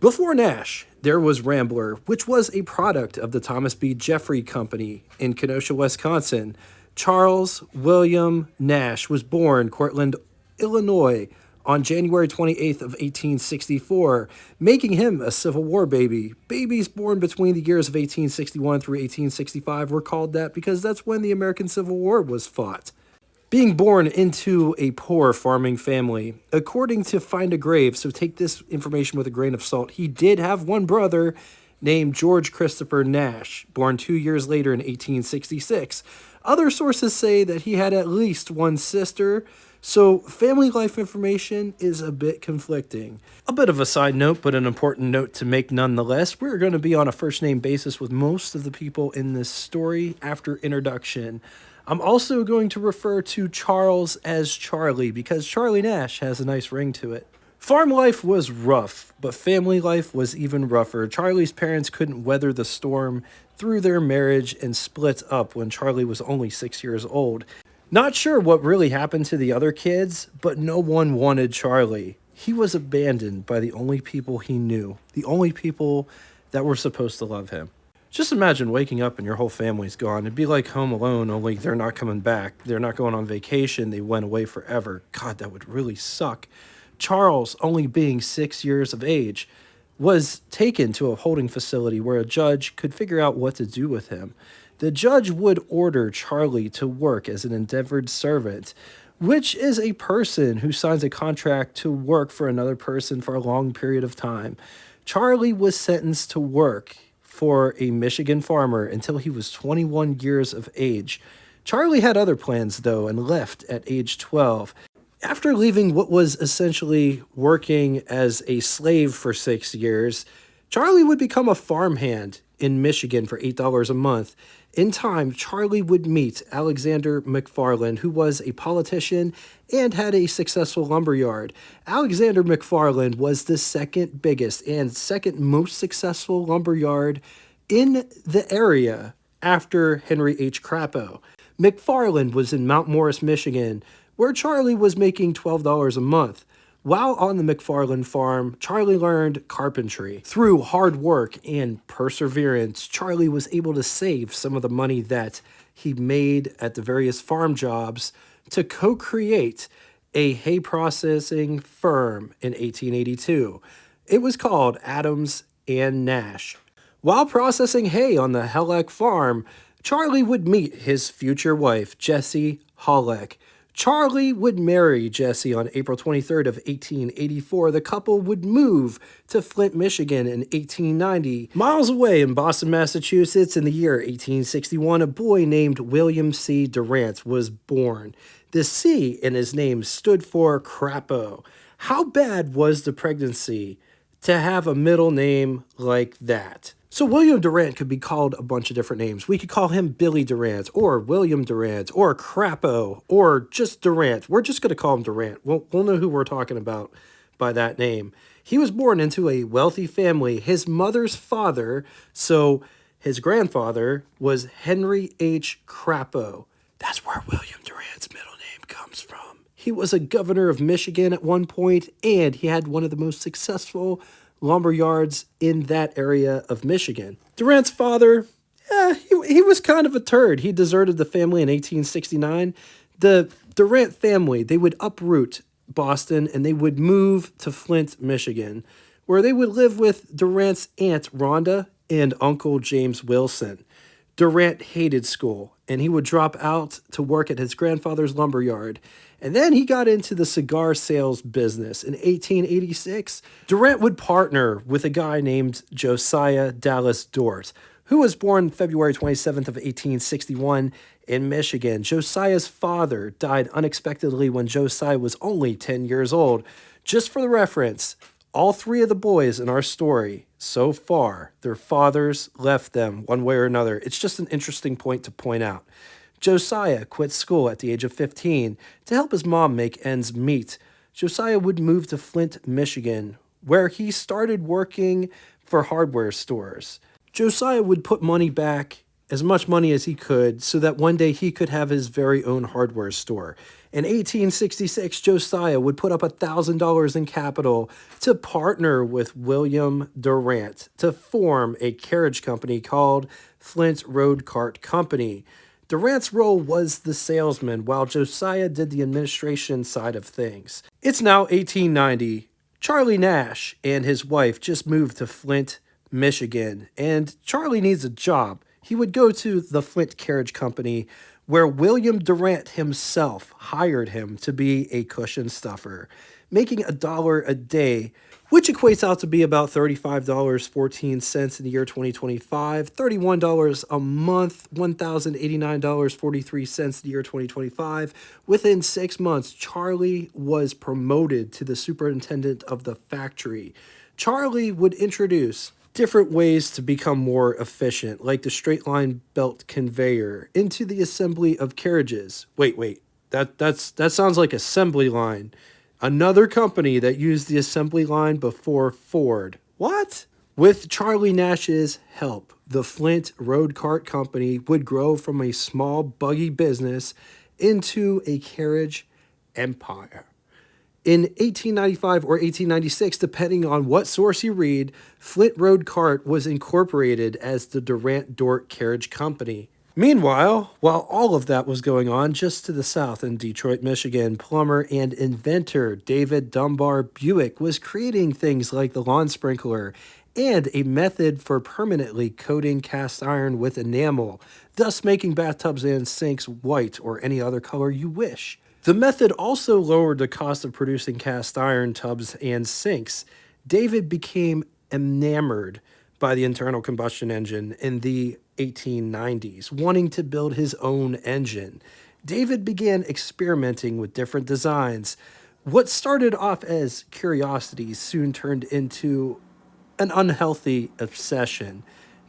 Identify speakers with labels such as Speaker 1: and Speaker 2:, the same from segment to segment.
Speaker 1: Before Nash, there was Rambler, which was a product of the Thomas B. Jeffrey Company in Kenosha, Wisconsin. Charles William Nash was born Cortland, Illinois on January 28th of 1864, making him a Civil War baby. Babies born between the years of 1861 through 1865 were called that because that's when the American Civil War was fought. Being born into a poor farming family, according to Find a Grave, so take this information with a grain of salt, he did have one brother named George Christopher Nash, born 2 years later in 1866. Other sources say that he had at least one sister, so family life information is a bit conflicting. A bit of a side note, but an important note to make nonetheless, we're going to be on a first name basis with most of the people in this story after introduction. I'm also going to refer to Charles as Charlie because Charlie Nash has a nice ring to it. Farm life was rough, but family life was even rougher. Charlie's parents couldn't weather the storm through their marriage and split up when Charlie was only 6 years old. Not sure what really happened to the other kids, but no one wanted Charlie. He was abandoned by the only people he knew, the only people that were supposed to love him. Just imagine waking up and your whole family's gone. It'd be like Home Alone, only they're not coming back. They're not going on vacation. They went away forever. God, that would really suck. Charles, only being 6 years of age, was taken to a holding facility where a judge could figure out what to do with him. The judge would order Charlie to work as an indentured servant, which is a person who signs a contract to work for another person for a long period of time. Charlie was sentenced to work for a Michigan farmer until he was 21 years of age. Charlie had other plans, though, and left at age 12. After leaving what was essentially working as a slave for 6 years, Charlie would become a farmhand in Michigan for $8 a month. In time, Charlie would meet Alexander McFarland, who was a politician and had a successful lumberyard. Alexander McFarland was the second biggest and second most successful lumberyard in the area after Henry H. Crapo. McFarland was in Mount Morris, Michigan, where Charlie was making $12 a month. While on the McFarland farm, Charlie learned carpentry. Through hard work and perseverance, Charlie was able to save some of the money that he made at the various farm jobs to co-create a hay processing firm in 1882. It was called Adams and Nash. While processing hay on the Halleck farm, Charlie would meet his future wife, Jessie Halleck. Charlie would marry Jessie on April 23rd of 1884. The couple would move to Flint, Michigan in 1890. Miles away in Boston, Massachusetts, in the year 1861, a boy named William C. Durant was born. The C in his name stood for Crapo. How bad was the pregnancy to have a middle name like that? So William Durant could be called a bunch of different names. We could call him Billy Durant, or William Durant, or Crapo, or just Durant. We're just going to call him Durant. We'll know who we're talking about by that name. He was born into a wealthy family. His mother's father, so his grandfather, was Henry H. Crapo. That's where William Durant's middle name comes from. He was a governor of Michigan at one point, and he had one of the most successful lumber yards in that area of Michigan. Durant's father, he was kind of a turd. He deserted the family in 1869. The Durant family, they would uproot Boston and they would move to Flint, Michigan, where they would live with Durant's aunt Rhonda and Uncle James Wilson. Durant hated school, and he would drop out to work at his grandfather's lumberyard. And then he got into the cigar sales business. In 1886, Durant would partner with a guy named Josiah Dallas Dort, who was born February 27th of 1861 in Michigan. Josiah's father died unexpectedly when Josiah was only 10 years old. Just for the reference, all three of the boys in our story so far, their fathers left them one way or another. It's just an interesting point to point out. Josiah quit school at the age of 15 to help his mom make ends meet. Josiah would move to Flint, Michigan, where he started working for hardware stores. Josiah would put money back as much money as he could so that one day he could have his very own hardware store. In 1866, Josiah would put up $1,000 in capital to partner with William Durant to form a carriage company called Flint Road Cart Company. Durant's role was the salesman, while Josiah did the administration side of things. It's now 1890. Charlie Nash and his wife just moved to Flint, Michigan, and Charlie needs a job. He would go to the Flint Carriage Company, where William Durant himself hired him to be a cushion stuffer, making $1 a day, which equates out to be about $35.14 in the year 2025, $31 a month, $1,089.43 in the year 2025. Within 6 months, Charlie was promoted to the superintendent of the factory. Charlie would introduce different ways to become more efficient, like the straight line belt conveyor, into the assembly of carriages. Wait, that sounds like assembly line. Another company that used the assembly line before Ford. What? With Charlie Nash's help, the Flint Road Cart Company would grow from a small buggy business into a carriage empire. In 1895 or 1896, depending on what source you read, Flint Road Cart was incorporated as the Durant Dort Carriage Company. Meanwhile, while all of that was going on, just to the south in Detroit, Michigan, plumber and inventor David Dunbar Buick was creating things like the lawn sprinkler and a method for permanently coating cast iron with enamel, thus making bathtubs and sinks white or any other color you wish. The method also lowered the cost of producing cast iron tubs and sinks. David became enamored by the internal combustion engine in the 1890s, wanting to build his own engine. David began experimenting with different designs. What started off as curiosity soon turned into an unhealthy obsession.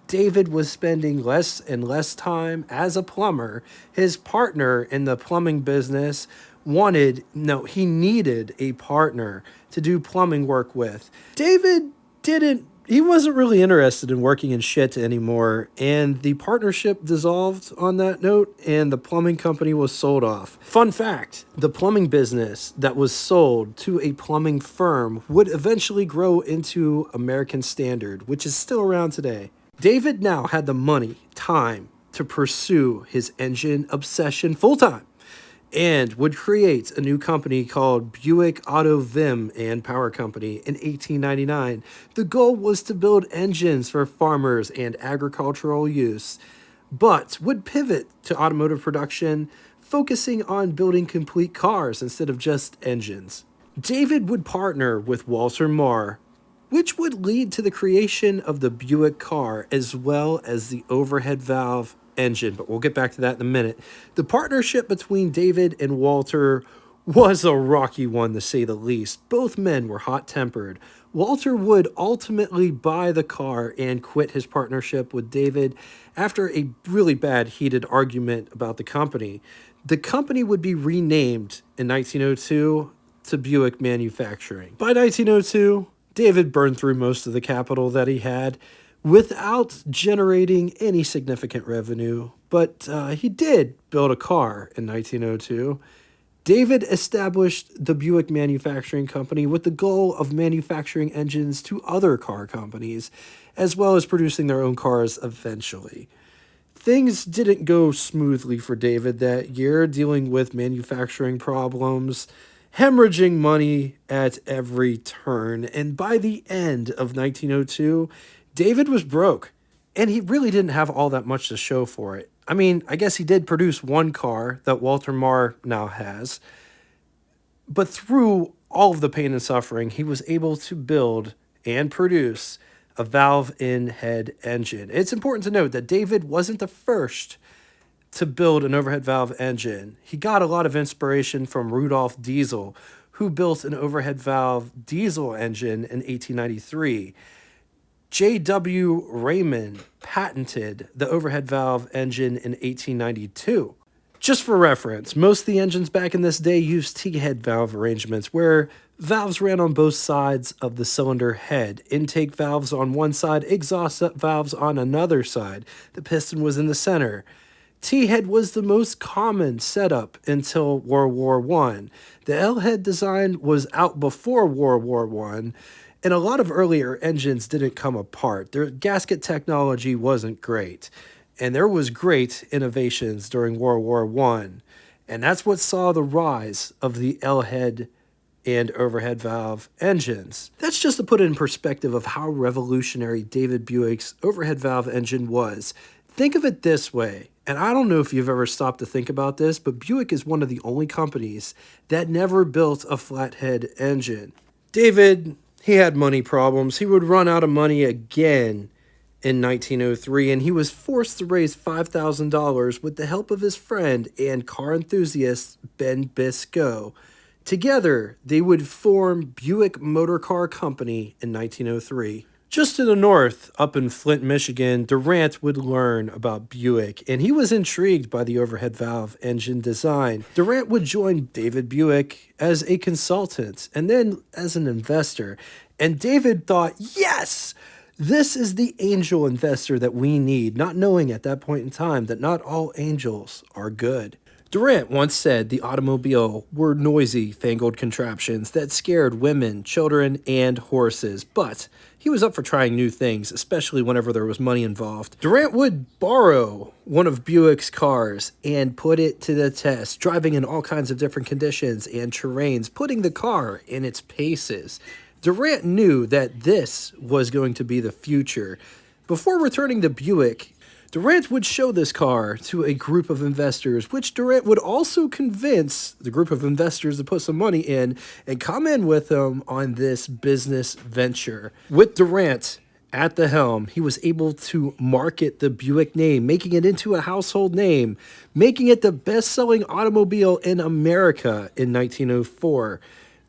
Speaker 1: David was spending less and less time as a plumber. His partner in the plumbing business he needed a partner to do plumbing work with. He wasn't really interested in working in shit anymore, and the partnership dissolved on that note, and the plumbing company was sold off. Fun fact, the plumbing business that was sold to a plumbing firm would eventually grow into American Standard, which is still around today. David now had the money, time to pursue his engine obsession full-time, and would create a new company called Buick Auto Vim and Power Company in 1899. The goal was to build engines for farmers and agricultural use, but would pivot to automotive production, focusing on building complete cars instead of just engines. David would partner with Walter Marr, which would lead to the creation of the Buick car as well as the overhead valve engine, but we'll get back to that in a minute. The partnership between David and Walter was a rocky one, to say the least. Both men were hot-tempered. Walter would ultimately buy the car and quit his partnership with David after a really bad heated argument about the company. The company would be renamed in 1902 to Buick Manufacturing. By 1902, David burned through most of the capital that he had without generating any significant revenue, but he did build a car in 1902. David established the Buick Manufacturing Company with the goal of manufacturing engines to other car companies, as well as producing their own cars eventually. Things didn't go smoothly for David that year, dealing with manufacturing problems, hemorrhaging money at every turn, and by the end of 1902, David was broke, and he really didn't have all that much to show for it. I mean, I guess he did produce one car that Walter Marr now has, but through all of the pain and suffering, he was able to build and produce a valve-in head engine. It's important to note that David wasn't the first to build an overhead valve engine. He got a lot of inspiration from Rudolf Diesel, who built an overhead valve diesel engine in 1893. J.W. Raymond patented the overhead valve engine in 1892. Just for reference, most of the engines back in this day used T-head valve arrangements where valves ran on both sides of the cylinder head. Intake valves on one side, exhaust valves on another side. The piston was in the center. T-head was the most common setup until World War I. The L-head design was out before World War I, and a lot of earlier engines didn't come apart. Their gasket technology wasn't great. And there was great innovations during World War I. And that's what saw the rise of the L-head and overhead valve engines. That's just to put it in perspective of how revolutionary David Buick's overhead valve engine was. Think of it this way, and I don't know if you've ever stopped to think about this, but Buick is one of the only companies that never built a flathead engine. David, he had money problems. He would run out of money again in 1903, and he was forced to raise $5,000 with the help of his friend and car enthusiast Ben Biscoe. Together, they would form Buick Motor Car Company in 1903. Just to the north, up in Flint, Michigan, Durant would learn about Buick, and he was intrigued by the overhead valve engine design. Durant would join David Buick as a consultant and then as an investor, and David thought, yes! This is the angel investor that we need, not knowing at that point in time that not all angels are good. Durant once said the automobile were noisy, fangled contraptions that scared women, children, and horses, but he was up for trying new things, especially whenever there was money involved. Durant would borrow one of Buick's cars and put it to the test, driving in all kinds of different conditions and terrains, putting the car in its paces. Durant knew that this was going to be the future. Before returning to Buick, Durant would show this car to a group of investors, which Durant would also convince the group of investors to put some money in and come in with him on this business venture. With Durant at the helm, he was able to market the Buick name, making it into a household name, making it the best-selling automobile in America in 1904.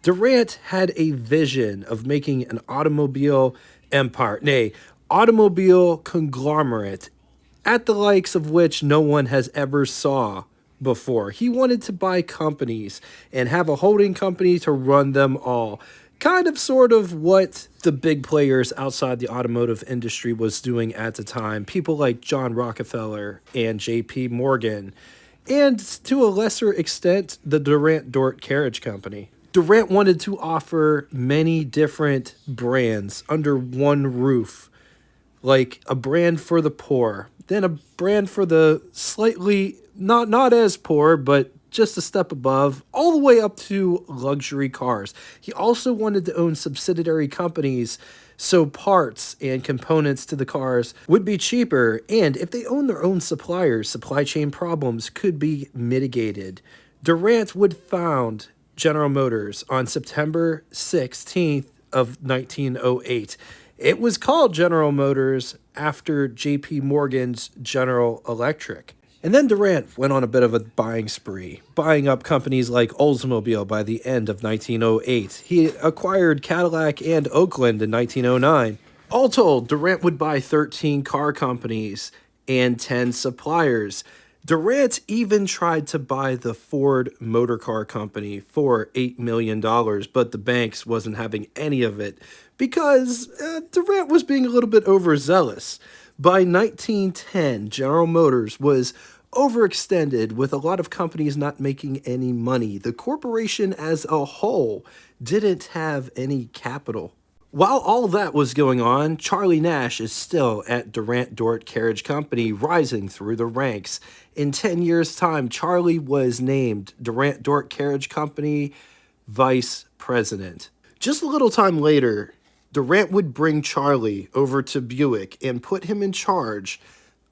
Speaker 1: Durant had a vision of making an automobile empire, nay, automobile conglomerate, at the likes of which no one has ever saw before. He wanted to buy companies and have a holding company to run them all. Kind of sort of what the big players outside the automotive industry was doing at the time. People like John Rockefeller and J.P. Morgan, and to a lesser extent, the Durant Dort Carriage Company. Durant wanted to offer many different brands under one roof, like a brand for the poor, then a brand for the slightly not as poor, but just a step above, all the way up to luxury cars. He also wanted to own subsidiary companies so parts and components to the cars would be cheaper, and if they owned their own suppliers, supply chain problems could be mitigated. Durant would found General Motors on September 16th of 1908. It was called General Motors after J.P. Morgan's General Electric. And then Durant went on a bit of a buying spree, buying up companies like Oldsmobile by the end of 1908. He acquired Cadillac and Oakland in 1909. All told, Durant would buy 13 car companies and 10 suppliers. Durant even tried to buy the Ford Motor Car Company for $8 million, but the banks wasn't having any of it because Durant was being a little bit overzealous. By 1910, General Motors was overextended with a lot of companies not making any money. The corporation as a whole didn't have any capital. While all that was going on, Charlie Nash is still at Durant Dort Carriage Company, rising through the ranks. In 10 years' time, Charlie was named Durant Dort Carriage Company Vice President. Just a little time later, Durant would bring Charlie over to Buick and put him in charge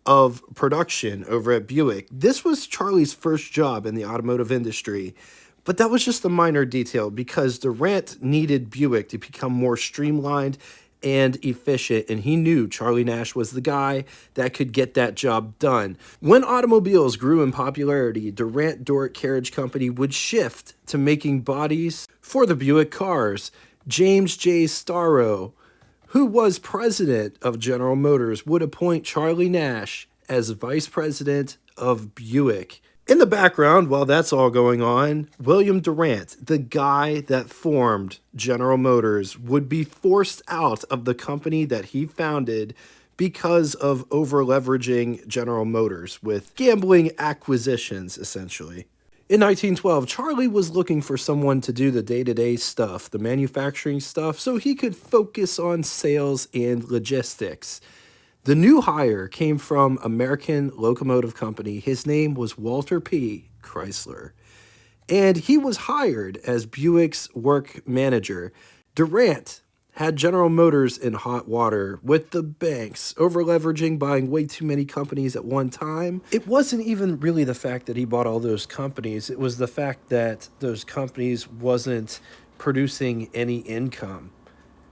Speaker 1: of production over at Buick. This was Charlie's first job in the automotive industry. But that was just a minor detail because Durant needed Buick to become more streamlined and efficient, and he knew Charlie Nash was the guy that could get that job done. When automobiles grew in popularity, Durant Dort Carriage Company would shift to making bodies for the Buick cars. James J. Starrow, who was president of General Motors, would appoint Charlie Nash as vice president of Buick. In the background, while that's all going on, William Durant, the guy that formed General Motors, would be forced out of the company that he founded because of over leveraging General Motors with gambling acquisitions, essentially. In 1912, Charlie was looking for someone to do the day to day stuff, the manufacturing stuff, so he could focus on sales and logistics. The new hire came from American Locomotive Company. His name was Walter P. Chrysler, and he was hired as Buick's work manager. Durant had General Motors in hot water with the banks over leveraging, buying way too many companies at one time. It wasn't even really the fact that he bought all those companies, it was the fact that those companies wasn't producing any income.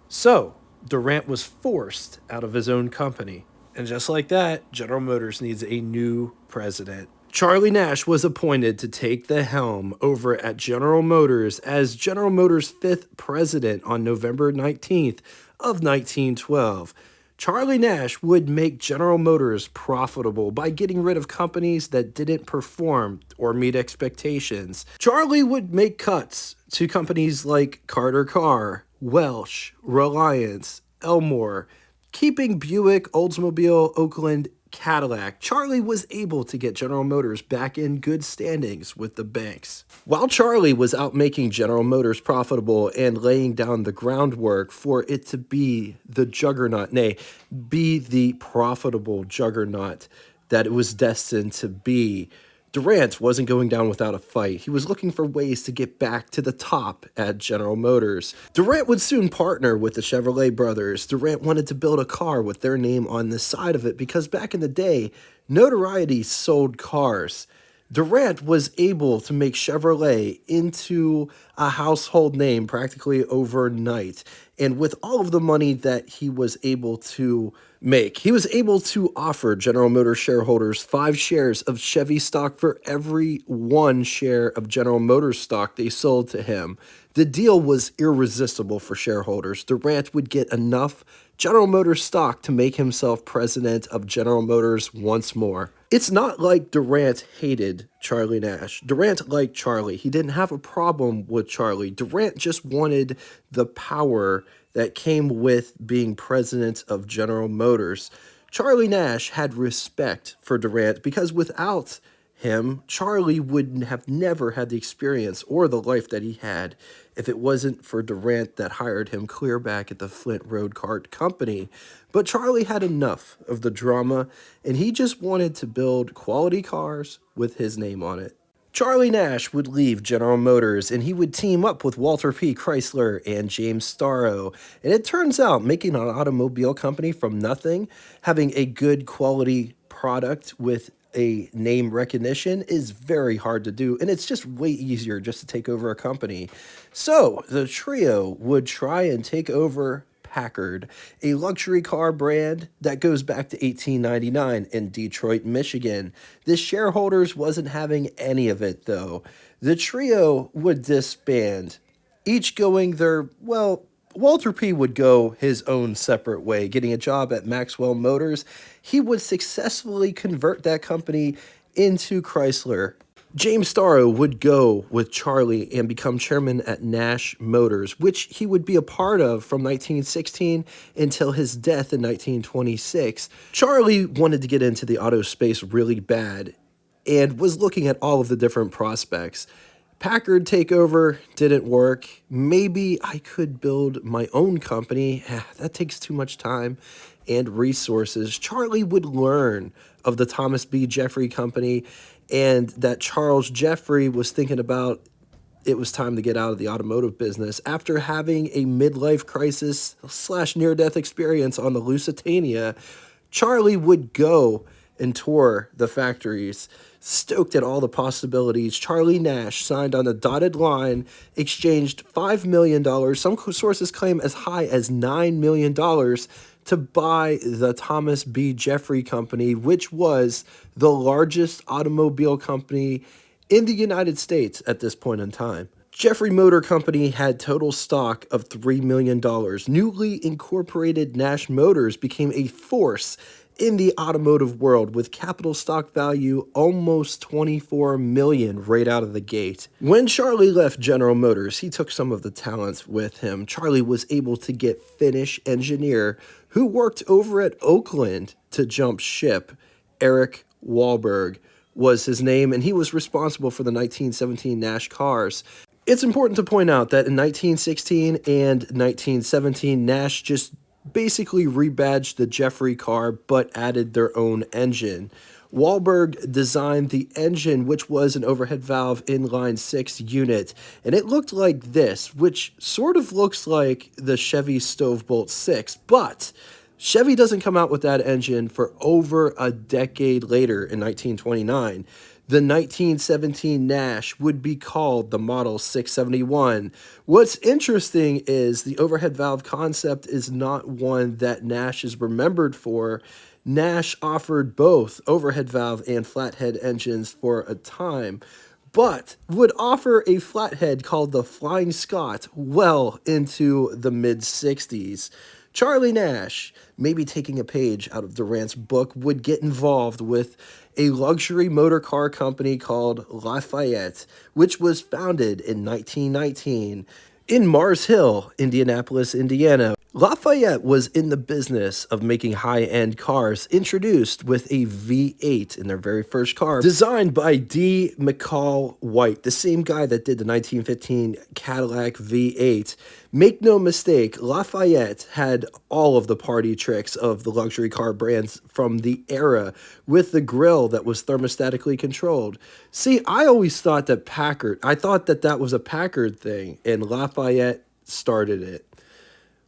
Speaker 1: So, Durant was forced out of his own company. And just like that, General Motors needs a new president. Charlie Nash was appointed to take the helm over at General Motors as General Motors' fifth president on November 19th of 1912. Charlie Nash would make General Motors profitable by getting rid of companies that didn't perform or meet expectations. Charlie would make cuts to companies like Carter Car, Welsh, Reliance, Elmore, keeping Buick, Oldsmobile, Oakland, Cadillac. Charlie was able to get General Motors back in good standings with the banks. While Charlie was out making General Motors profitable and laying down the groundwork for it to be the juggernaut, nay, be the profitable juggernaut that it was destined to be, Durant wasn't going down without a fight. He was looking for ways to get back to the top at General Motors. Durant would soon partner with the Chevrolet brothers. Durant wanted to build a car with their name on the side of it because back in the day, notoriety sold cars. Durant was able to make Chevrolet into a household name practically overnight. And with all of the money that he was able to make, he was able to offer General Motors shareholders 5 shares of Chevy stock for every 1 share of General Motors stock they sold to him. The deal was irresistible for shareholders. Durant would get enough General Motors stock to make himself president of General Motors once more. It's not like Durant hated Charlie Nash. Durant liked Charlie. He didn't have a problem with Charlie. Durant just wanted the power that came with being president of General Motors. Charlie Nash had respect for Durant because without him, Charlie would have never had the experience or the life that he had if it wasn't for Durant that hired him clear back at the Flint Road Cart Company. But Charlie had enough of the drama, and he just wanted to build quality cars with his name on it. Charlie Nash would leave General Motors and he would team up with Walter P. Chrysler and James Starrow. And it turns out making an automobile company from nothing, having a good quality product with a name recognition is very hard to do, and it's just way easier just to take over a company. So the trio would try and take over Packard, a luxury car brand that goes back to 1899 in Detroit, Michigan. The shareholders wasn't having any of it, though. The trio would disband, each going their, well, Walter P. would go his own separate way, getting a job at Maxwell Motors. He would successfully convert that company into Chrysler. James Starrow would go with Charlie and become chairman at Nash Motors, which he would be a part of from 1916 until his death in 1926. Charlie wanted to get into the auto space really bad and was looking at all of the different prospects. Packard takeover didn't work. Maybe I could build my own company. That takes too much time and resources. Charlie would learn of the Thomas B. Jeffrey Company and that Charles Jeffrey was thinking about it was time to get out of the automotive business after having a midlife crisis / near-death experience on the Lusitania. Charlie would go and tour the factories, stoked at all the possibilities. Charlie Nash signed on the dotted line, exchanged $5 million, some sources claim as high as $9 million, to buy the Thomas B. Jeffrey Company, which was the largest automobile company in the United States at this point in time. Jeffrey Motor Company had total stock of $3 million. Newly incorporated Nash Motors became a force in the automotive world with capital stock value almost $24 million right out of the gate. When Charlie left General Motors, he took some of the talents with him. Charlie was able to get Finnish engineer who worked over at Oakland to jump ship. Eric Wahlberg was his name, and he was responsible for the 1917 Nash cars. It's important to point out that in 1916 and 1917, Nash just basically rebadged the Jeffrey car but added their own engine. Wahlberg designed the engine, which was an overhead valve inline 6 unit, and it looked like this, which sort of looks like the Chevy Stovebolt 6, but Chevy doesn't come out with that engine for over a decade later in 1929. The 1917 Nash would be called the Model 671. What's interesting is the overhead valve concept is not one that Nash is remembered for. Nash offered both overhead valve and flathead engines for a time, but would offer a flathead called the Flying Scot well into the mid-60s. Charlie Nash, maybe taking a page out of Durant's book, would get involved with a luxury motor car company called Lafayette, which was founded in 1919 in Mars Hill, Indianapolis, Indiana. Lafayette was in the business of making high-end cars, introduced with a V8 in their very first car, designed by D. McCall White, the same guy that did the 1915 Cadillac V8. Make no mistake, Lafayette had all of the party tricks of the luxury car brands from the era, with the grille that was thermostatically controlled. See, I always thought that that was a Packard thing, and Lafayette started it.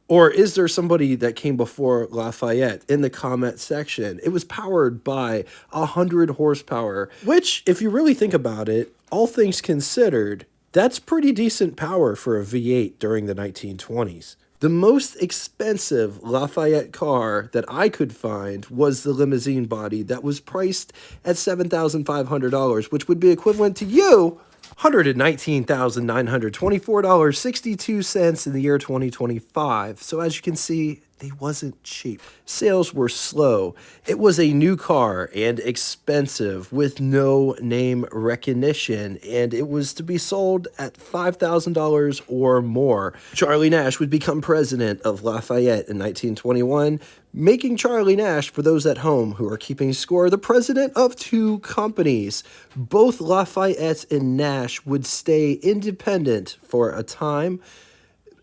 Speaker 1: Or is there somebody that came before Lafayette? In the comment section. It was powered by 100 horsepower, which, if you really think about it, all things considered, that's pretty decent power for a V8 during the 1920s. The most expensive Lafayette car that I could find was the limousine body that was priced at $7,500, which would be equivalent to $119,924.62 in the year 2025. So as you can see, they wasn't cheap. Sales were slow. It was a new car and expensive with no name recognition, and it was to be sold at $5,000 or more. Charlie Nash would become president of Lafayette in 1921, making Charlie Nash, for those at home who are keeping score, the president of two companies. Both Lafayette and Nash would stay independent for a time.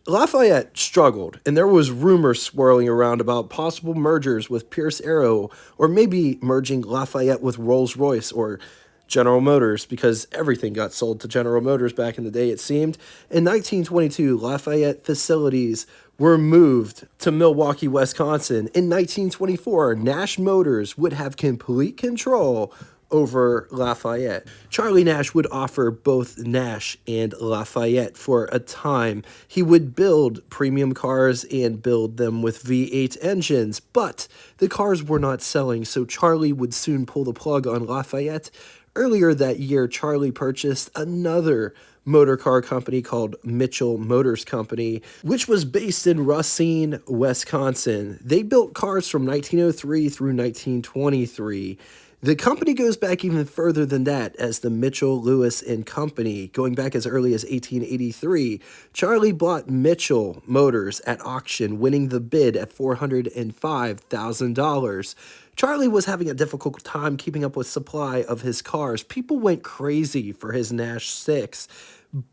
Speaker 1: Lafayette struggled, and there was rumors swirling around about possible mergers with Pierce Arrow, or maybe merging Lafayette with Rolls-Royce or General Motors, because everything got sold to General Motors back in the day, it seemed. In 1922, Lafayette facilities were moved to Milwaukee, Wisconsin. In 1924, Nash Motors would have complete control over Lafayette. Charlie Nash would offer both Nash and Lafayette for a time. He would build premium cars and build them with V8 engines, but the cars were not selling, so Charlie would soon pull the plug on Lafayette. Earlier that year, Charlie purchased another motor car company called Mitchell Motors Company, which was based in Racine, Wisconsin. They built cars from 1903 through 1923. The company goes back even further than that as the Mitchell, Lewis and Company, going back as early as 1883. Charlie bought Mitchell Motors at auction, winning the bid at $405,000. Charlie was having a difficult time keeping up with supply of his cars. People went crazy for his Nash 6.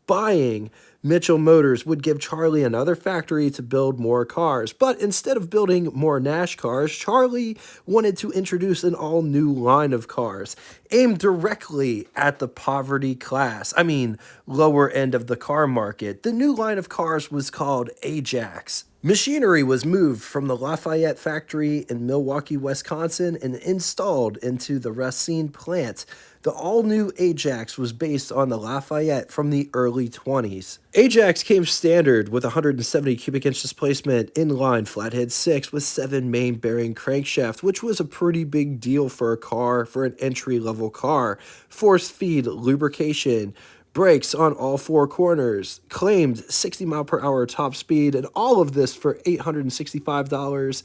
Speaker 1: Buying Mitchell Motors would give Charlie another factory to build more cars. But instead of building more Nash cars, Charlie wanted to introduce an all-new line of cars aimed directly at the poverty class. I mean, lower end of the car market. The new line of cars was called Ajax. Machinery was moved from the Lafayette factory in Milwaukee, Wisconsin, and installed into the Racine plant. The all-new Ajax was based on the Lafayette from the early 20s. Ajax came standard with 170 cubic inch displacement inline flathead 6 with 7 main bearing crankshaft, which was a pretty big deal for a car, for an entry-level car. Force feed lubrication, brakes on all four corners, claimed 60 mile per hour top speed, and all of this for $865,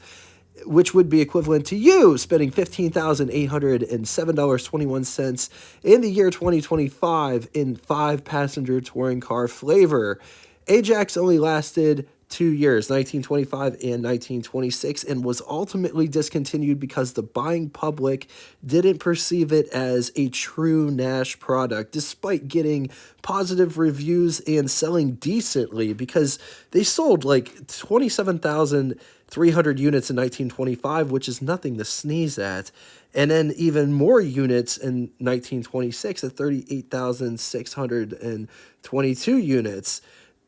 Speaker 1: which would be equivalent to you spending $15,807.21 in the year 2025 in 5-passenger touring car flavor. Ajax only lasted 2 years, 1925 and 1926, and was ultimately discontinued because the buying public didn't perceive it as a true Nash product, despite getting positive reviews and selling decently, because they sold like 27,300 units in 1925, which is nothing to sneeze at. And then even more units in 1926 at 38,622 units.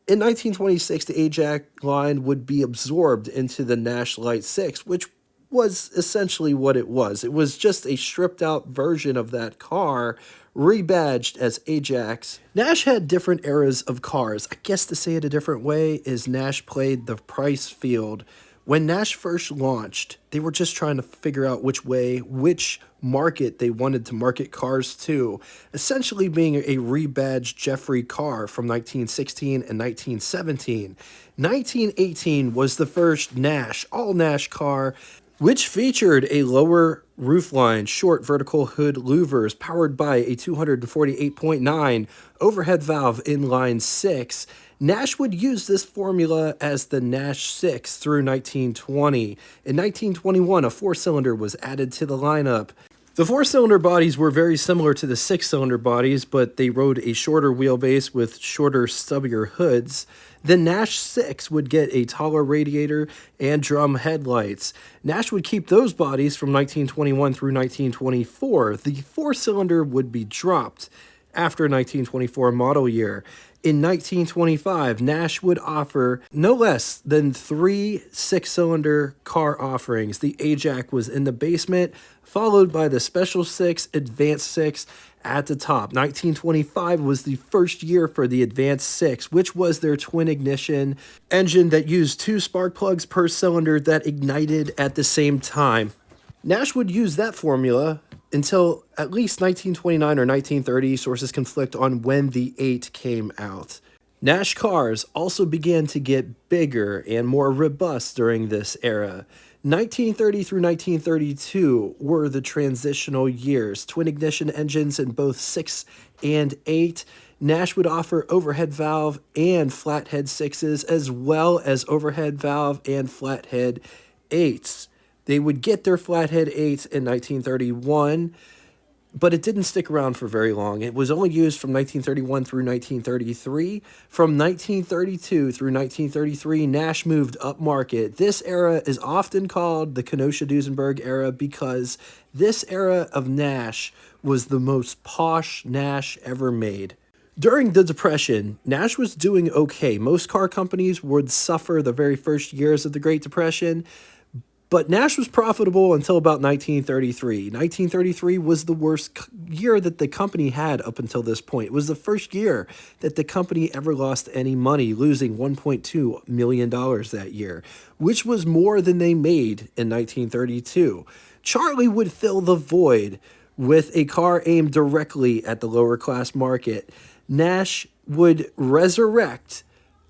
Speaker 1: In 1926, the Ajax line would be absorbed into the Nash Light 6, which was essentially what it was. It was just a stripped-out version of that car, rebadged as Ajax. Nash had different eras of cars. I guess to say it a different way is Nash played the price field. When Nash first launched, they were just trying to figure out which market they wanted to market cars to, essentially being a rebadged Jeffrey car from 1916 and 1917. 1918 was the first Nash, all Nash car, which featured a lower roofline, short vertical hood louvers, powered by a 248.9 overhead valve inline 6. Nash would use this formula as the Nash 6 through 1920. In 1921, a 4-cylinder was added to the lineup. The 4-cylinder bodies were very similar to the 6-cylinder bodies, but they rode a shorter wheelbase with shorter, stubbier hoods. The Nash 6 would get a taller radiator and drum headlights. Nash would keep those bodies from 1921 through 1924. The 4-cylinder would be dropped after 1924 model year. In 1925, Nash would offer no less than 3 6-cylinder car offerings. The Ajax was in the basement, followed by the Special 6, Advanced 6 at the top. 1925 was the first year for the Advanced 6, which was their twin ignition engine that used 2 spark plugs per cylinder that ignited at the same time. Nash would use that formula until at least 1929 or 1930. Sources conflict on when the 8 came out. Nash cars also began to get bigger and more robust during this era. 1930 through 1932 were the transitional years. Twin ignition engines in both 6 and 8. Nash would offer overhead valve and flathead 6s, as well as overhead valve and flathead 8s. They would get their flathead 8s in 1931, but it didn't stick around for very long. It was only used from 1931 through 1933. From 1932 through 1933, Nash moved upmarket. This era is often called the Kenosha-Duesenberg era because this era of Nash was the most posh Nash ever made. During the Depression, Nash was doing okay. Most car companies would suffer the very first years of the Great Depression, but Nash was profitable until about 1933. 1933 was the worst year that the company had up until this point. It was the first year that the company ever lost any money, losing $1.2 million that year, which was more than they made in 1932. Charlie would fill the void with a car aimed directly at the lower class market. Nash would resurrect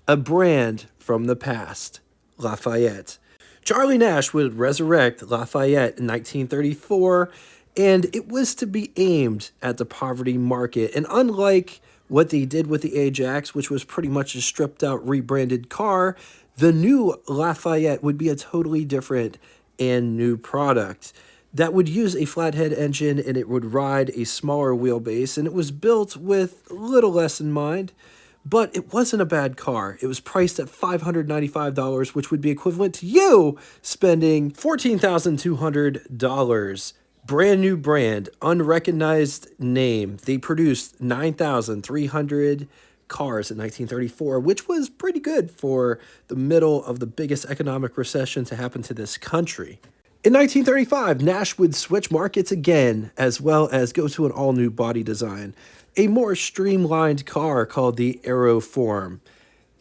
Speaker 1: a brand from the past, Lafayette. Charlie Nash would resurrect Lafayette in 1934, and it was to be aimed at the poverty market. And unlike what they did with the Ajax, which was pretty much a stripped-out, rebranded car, the new Lafayette would be a totally different and new product that would use a flathead engine, and it would ride a smaller wheelbase, and it was built with little less in mind. But it wasn't a bad car. It was priced at $595, which would be equivalent to you spending $14,200. Brand new brand, unrecognized name. They produced 9,300 cars in 1934, which was pretty good for the middle of the biggest economic recession to happen to this country. In 1935, Nash would switch markets again, as well as go to an all-new body design, a more streamlined car called the Aeroform.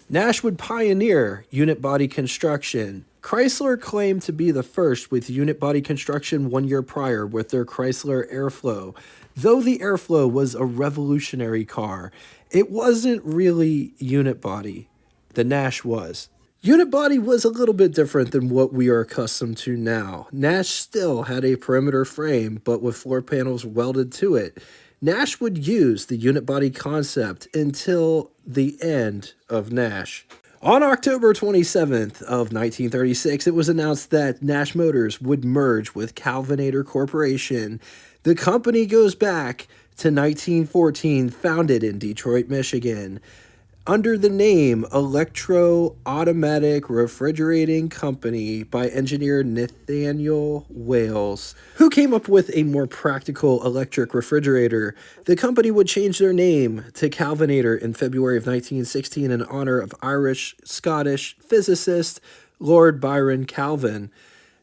Speaker 1: Nash would pioneer unit body construction. Chrysler claimed to be the first with unit body construction 1 year prior with their Chrysler Airflow. Though the Airflow was a revolutionary car, It wasn't really unit body. The Nash was. Unit body was a little bit different than what we are accustomed to now. Nash still had a perimeter frame, but with floor panels welded to it. Nash would use the unit body concept until the end of Nash. On October 27th of 1936, it was announced that Nash Motors would merge with Calvinator Corporation. The company goes back to 1914, founded in Detroit, Michigan, under the name Electro Automatic Refrigerating Company by engineer Nathaniel Wales, who came up with a more practical electric refrigerator. The company would change their name to Calvinator in February of 1916 in honor of Irish-Scottish physicist Lord Byron Calvin,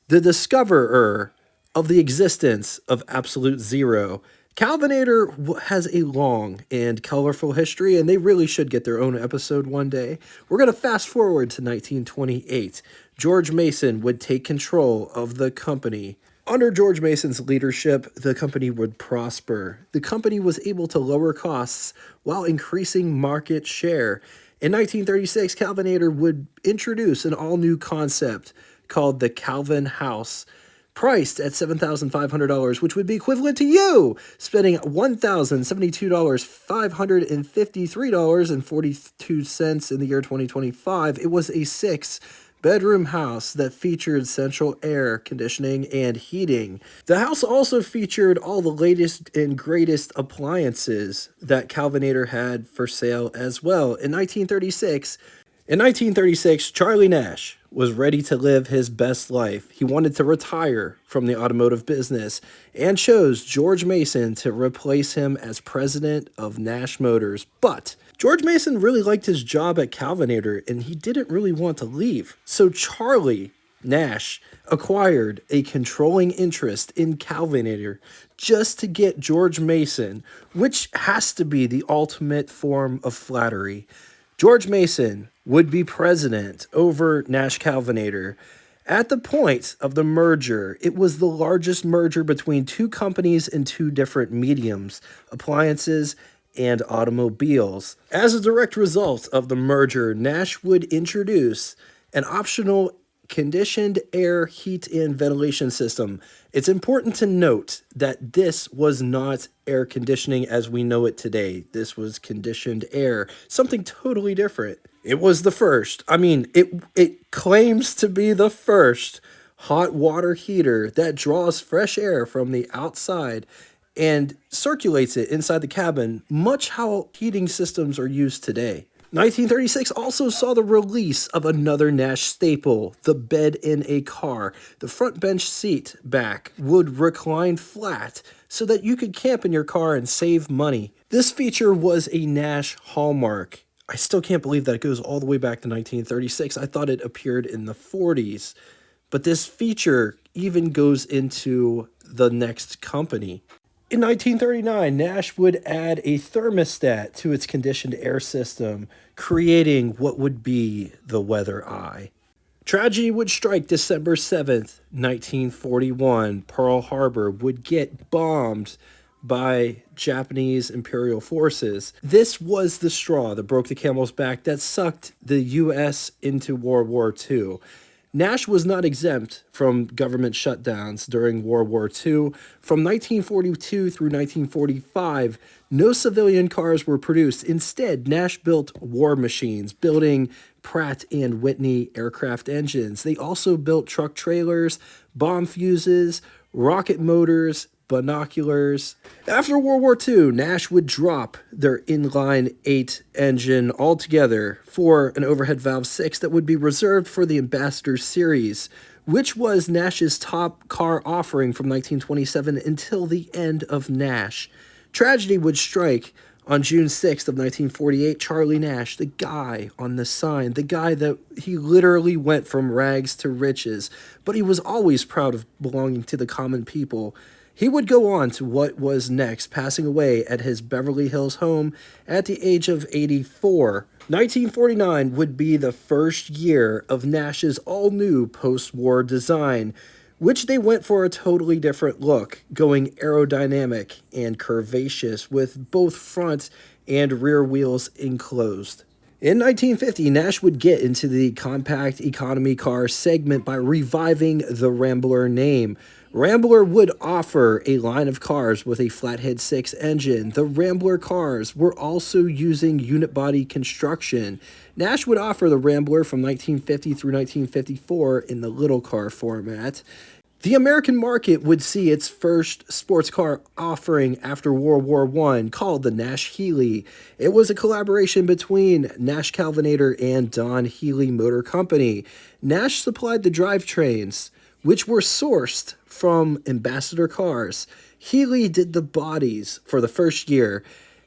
Speaker 1: the discoverer of the existence of absolute zero. Calvinator has a long and colorful history, and they really should get their own episode one day. We're going to fast forward to 1928. George Mason would take control of the company. Under George Mason's leadership, the company would prosper. The company was able to lower costs while increasing market share. In 1936, Calvinator would introduce an all-new concept called the Calvin House, priced at $7,500, which would be equivalent to you spending $1,072,553.42 in the year 2025. It was a 6-bedroom house that featured central air conditioning and heating. The house also featured all the latest and greatest appliances that Calvinator had for sale as well. In 1936, Charlie Nash was ready to live his best life. He wanted to retire from the automotive business and chose George Mason to replace him as president of Nash Motors. But George Mason really liked his job at Calvinator and he didn't really want to leave. So Charlie Nash acquired a controlling interest in Calvinator just to get George Mason, which has to be the ultimate form of flattery. George Mason would be president over Nash Calvinator. At the point of the merger, it was the largest merger between two companies in two different mediums, appliances and automobiles. As a direct result of the merger, Nash would introduce an optional conditioned air, heat, and ventilation system. It's important to note that this was not air conditioning as we know it today. This was conditioned air, something totally different. It was the first. It claims to be the first hot water heater that draws fresh air from the outside and circulates it inside the cabin, much how heating systems are used today. 1936 also saw the release of another Nash staple, the bed in a car. The front bench seat back would recline flat so that you could camp in your car and save money. This feature was a Nash hallmark. I still can't believe that it goes all the way back to 1936. I thought it appeared in the 40s. But this feature even goes into the next company. In 1939, Nash would add a thermostat to its conditioned air system, creating what would be the weather eye. Tragedy would strike December 7th, 1941. Pearl Harbor would get bombed by Japanese imperial forces. This was the straw that broke the camel's back that sucked the U.S. into World War II. Nash was not exempt from government shutdowns during World War II. From 1942 through 1945, no civilian cars were produced. Instead, Nash built war machines, building Pratt and Whitney aircraft engines. They also built truck trailers, bomb fuses, rocket motors, binoculars. After World War II, Nash would drop their inline 8 engine altogether for an overhead valve 6 that would be reserved for the Ambassador series, which was Nash's top car offering from 1927 until the end of Nash. Tragedy would strike on June 6th of 1948. Charlie Nash, the guy on the sign, the guy that he literally went from rags to riches, but he was always proud of belonging to the common people. He would go on to what was next, passing away at his Beverly Hills home at the age of 84. 1949 would be the first year of Nash's all-new post-war design, which they went for a totally different look, going aerodynamic and curvaceous with both front and rear wheels enclosed. In 1950, Nash would get into the compact economy car segment by reviving the Rambler name. Rambler would offer a line of cars with a flathead 6 engine. The Rambler cars were also using unit body construction. Nash would offer the Rambler from 1950 through 1954 in the little car format. The American market would see its first sports car offering after World War I called the Nash Healey. It was a collaboration between Nash Calvinator and Don Healey Motor Company. Nash supplied the drivetrains, which were sourced from Ambassador cars. Healey did the bodies for the first year.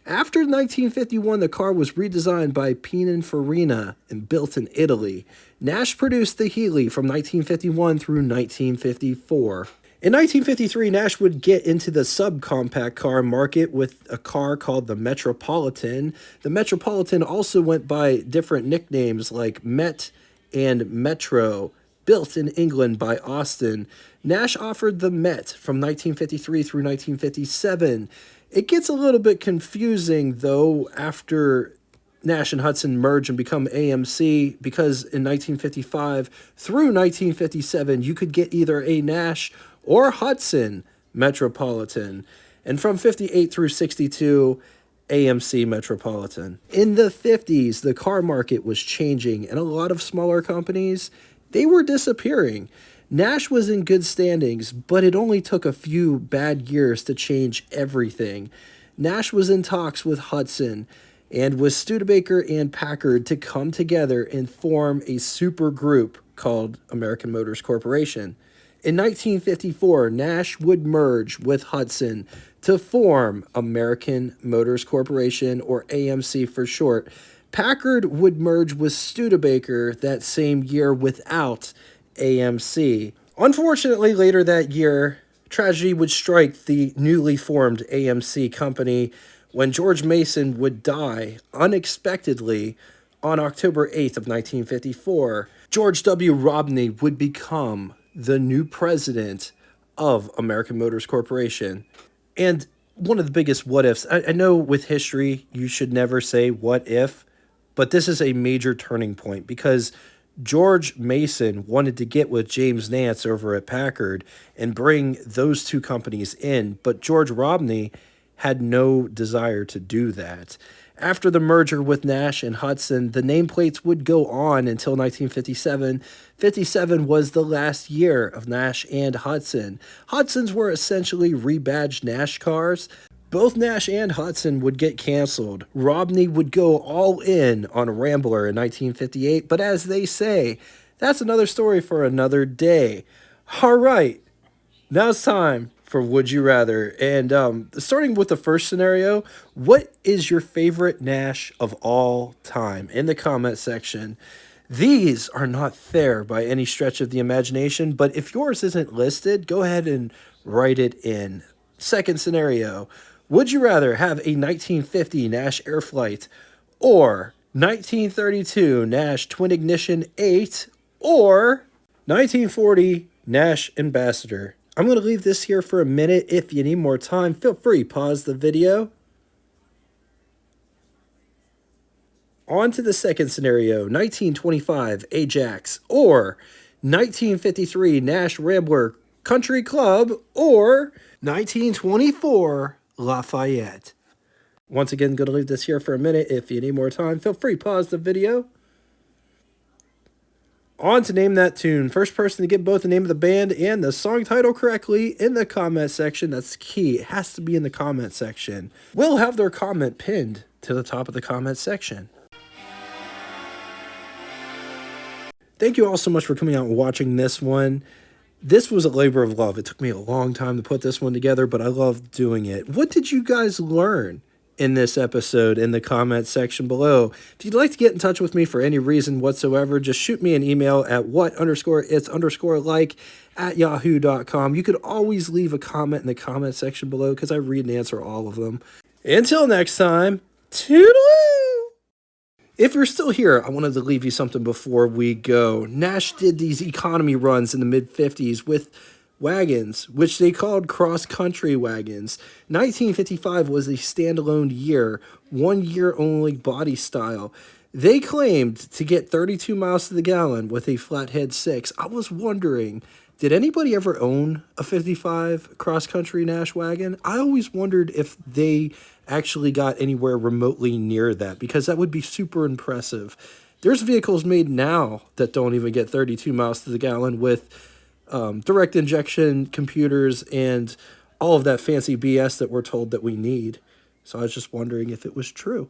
Speaker 1: After 1951, the car was redesigned by Pininfarina and built in Italy. Nash produced the Healey from 1951 through 1954. In 1953, Nash would get into the subcompact car market with a car called the Metropolitan. The Metropolitan also went by different nicknames like Met and Metro. Built in England by Austin, Nash offered the Met from 1953 through 1957. It gets a little bit confusing, though, after Nash and Hudson merge and become AMC, because in 1955 through 1957, you could get either a Nash or Hudson Metropolitan. And from 58 through 62, AMC Metropolitan. In the 50s, the car market was changing, and a lot of smaller companies, they were disappearing. Nash was in good standings, but it only took a few bad years to change everything. Nash was in talks with Hudson and with Studebaker and Packard to come together and form a super group called American Motors Corporation. In 1954, Nash would merge with Hudson to form American Motors Corporation, or AMC for short. Packard would merge with Studebaker that same year without AMC. Unfortunately, later that year, tragedy would strike the newly formed AMC company when George Mason would die unexpectedly on October 8th of 1954. George W. Robney would become the new president of American Motors Corporation. And one of the biggest what ifs, I know with history you should never say what if, but this is a major turning point because George Mason wanted to get with James Nance over at Packard and bring those two companies in, but George Robney had no desire to do that. After the merger with Nash and Hudson, the nameplates would go on until 1957. 57 was the last year of Nash and Hudson. Hudson's were essentially rebadged Nash cars. Both Nash and Hudson would get canceled. Robney would go all in on Rambler in 1958, but as they say, that's another story for another day. All right, now it's time for Would You Rather. And starting with the first scenario, what is your favorite Nash of all time? In the comment section. These are not fair by any stretch of the imagination, but if yours isn't listed, go ahead and write it in. Second scenario, would you rather have a 1950 Nash Airflight or 1932 Nash Twin Ignition 8 or 1940 Nash Ambassador? I'm going to leave this here for a minute. If you need more time, feel free, pause the video. On to the second scenario, 1925 Ajax or 1953 Nash Rambler Country Club or 1924 Lafayette. Once again, going to leave this here for a minute. If you need more time, feel free, pause the video. On to Name That Tune. First person to get both the name of the band and the song title correctly in the comment section. That's key. It has to be in the comment section. We'll have their comment pinned to the top of the comment section. Thank you all so much for coming out and watching this one. This was a labor of love. It took me a long time to put this one together, but I loved doing it. What did you guys learn in this episode in the comment section below? If you'd like to get in touch with me for any reason whatsoever, just shoot me an email at what_its_like@yahoo.com. You could always leave a comment in the comment section below because I read and answer all of them. Until next time, toodaloo! If you're still here, I wanted to leave you something before we go. Nash did these economy runs in the mid-50s with wagons, which they called cross-country wagons. 1955 was a standalone year, 1 year only body style. They claimed to get 32 miles to the gallon with a flathead 6. I was wondering, did anybody ever own a 55 cross-country Nash wagon? I always wondered if they actually got anywhere remotely near that, because that would be super impressive. There's vehicles made now that don't even get 32 miles to the gallon with direct injection computers and all of that fancy BS that we're told that we need. So I was just wondering if it was true.